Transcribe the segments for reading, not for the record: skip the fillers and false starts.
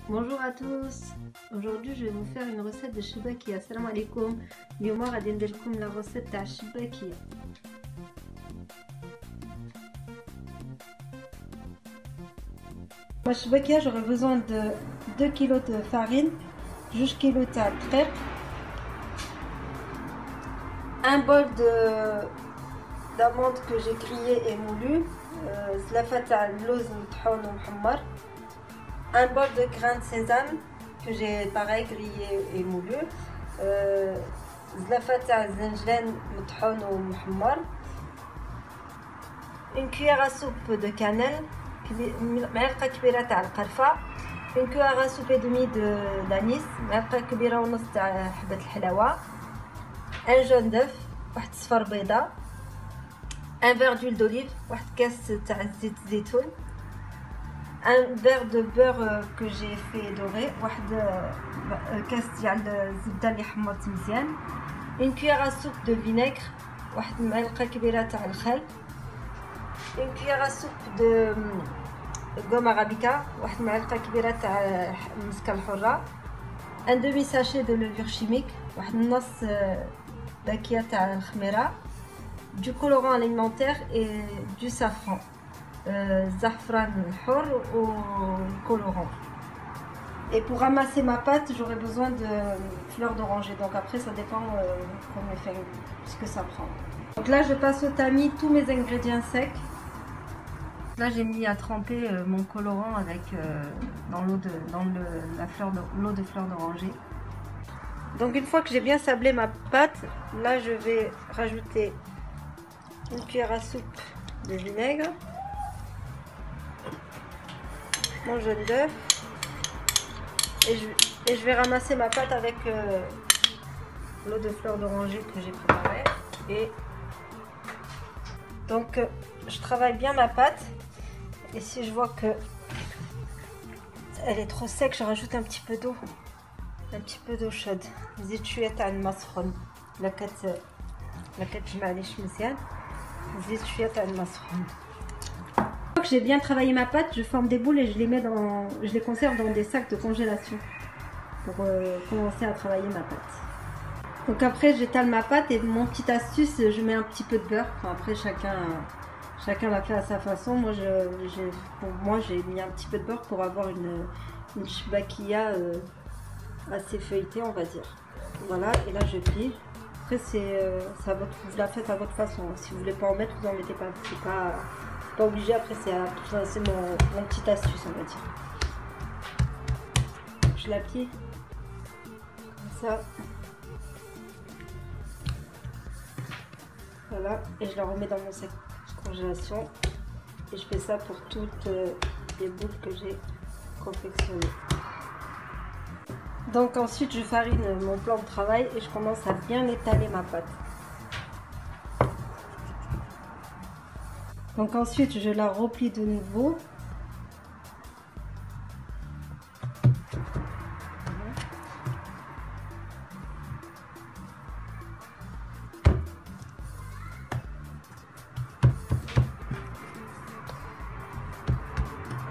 Bonjour à tous. Aujourd'hui je vais vous faire une recette de shibakia. Salam alaikum. اليوم غادي ندير لكم la recette تاع الشباكية. Pour la shibakia, j'aurai besoin de 2 kg de farine, 2 kg تاع الدقيق, un bol d'amandes que j'ai grillé et moulu, زلافة تاع اللوز مطحون ومحمر, un bol de grains de sésame que j'ai pareil grillé et moulu, زلافة تاع الزنجلان مطحون ومحمر, une cuillère à soupe de cannelle, معلقة كبيرة تاع القرفة, une cuillère à soupe et demie d'anis, معلقة كبيرة ونص تاع حبة الحلاوة, un jaune d'œuf, واحد صفر بيضة, un verre d'huile d'olive, واحد كاس تاع زيت زيتون, un verre de beurre que j'ai fait dorer, واحد كاس ديال الزبدة اللي حمرت مزيان, une cuillère à soupe de vinaigre, واحد معلقة كبيرة تاع الخل, une cuillère à soupe de gomme arabica, واحد معلقة كبيرة تاع مسكة الحرة, un demi sachet de levure chimique, واحد نص باكية تاع الخميرة, du colorant alimentaire et du safran, zafran الحر ou colorant. Et pour ramasser ma pâte, j'aurai besoin de fleurs d'oranger. Donc après, ça dépend ce que ça prend. Donc là, je passe au tamis tous mes ingrédients secs. Là, j'ai mis à tremper mon colorant avec dans l'eau de fleurs d'oranger. Donc une fois que j'ai bien sablé ma pâte, là, je vais rajouter une cuillère à soupe de vinaigre, mon jaune d'œuf, et je vais ramasser ma pâte avec l'eau de fleurs d'oranger que j'ai préparée. Et donc je travaille bien ma pâte, et si je vois que elle est trop sec, je rajoute un petit peu d'eau, chaude. زيت شويه تاع الماء سخون لا كتجمع ليش مزيان, زيت شويه تاع الماء سخون. Une fois que j'ai bien travaillé ma pâte, je forme des boules et je les conserve dans des sacs de congélation pour commencer à travailler ma pâte. Donc après, j'étale ma pâte, et mon petite astuce, je mets un petit peu de beurre. Enfin, après, chacun l'a fait à sa façon. Moi, j'ai mis un petit peu de beurre pour avoir une shibakia assez feuilletée, on va dire. Voilà, et là je plie. Après, vous la faites à votre façon. Si vous voulez pas en mettre, vous en mettez pas. C'est pas obligé. Après, c'est mon petite astuce, on va dire. Je la plie comme ça. Voilà, et je la remets dans mon sac de congélation. Et je fais ça pour toutes les boules que j'ai confectionnées. Donc ensuite, je farine mon plan de travail et je commence à bien étaler ma pâte. Donc ensuite, je la replie de nouveau.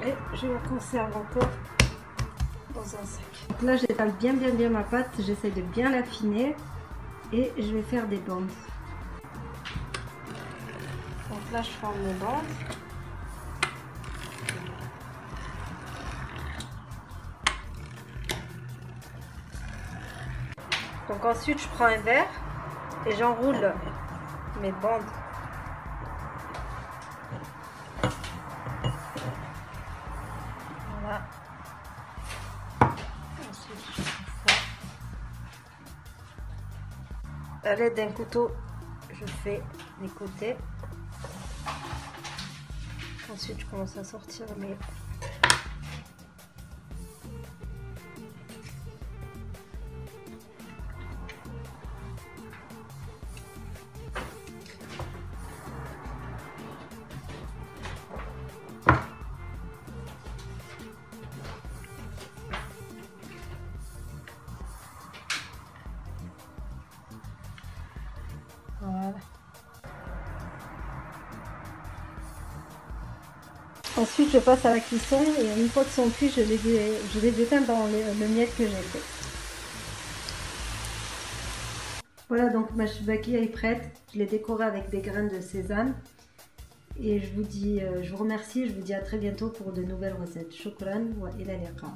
Et je la conserve encore dans un sac. Donc là, j'étale bien ma pâte, j'essaie de bien l'affiner et je vais faire des bandes. Donc là, je forme mes bandes. Donc ensuite, je prends un verre et j'enroule mes bandes. Voilà. Ensuite, je fais ça. À l'aide d'un couteau, je fais les côtés. Ensuite, je commence à sortir mes... Voilà. Ensuite, je passe à la cuisson et une fois qu'ils sont cuits, je les éteins dans le miel que j'ai fait. Voilà, donc ma chibaki est prête. Je l'ai décorée avec des graines de sésame. Et je vous remercie, je vous dis à très bientôt pour de nouvelles recettes. Shukran wa ila liqa.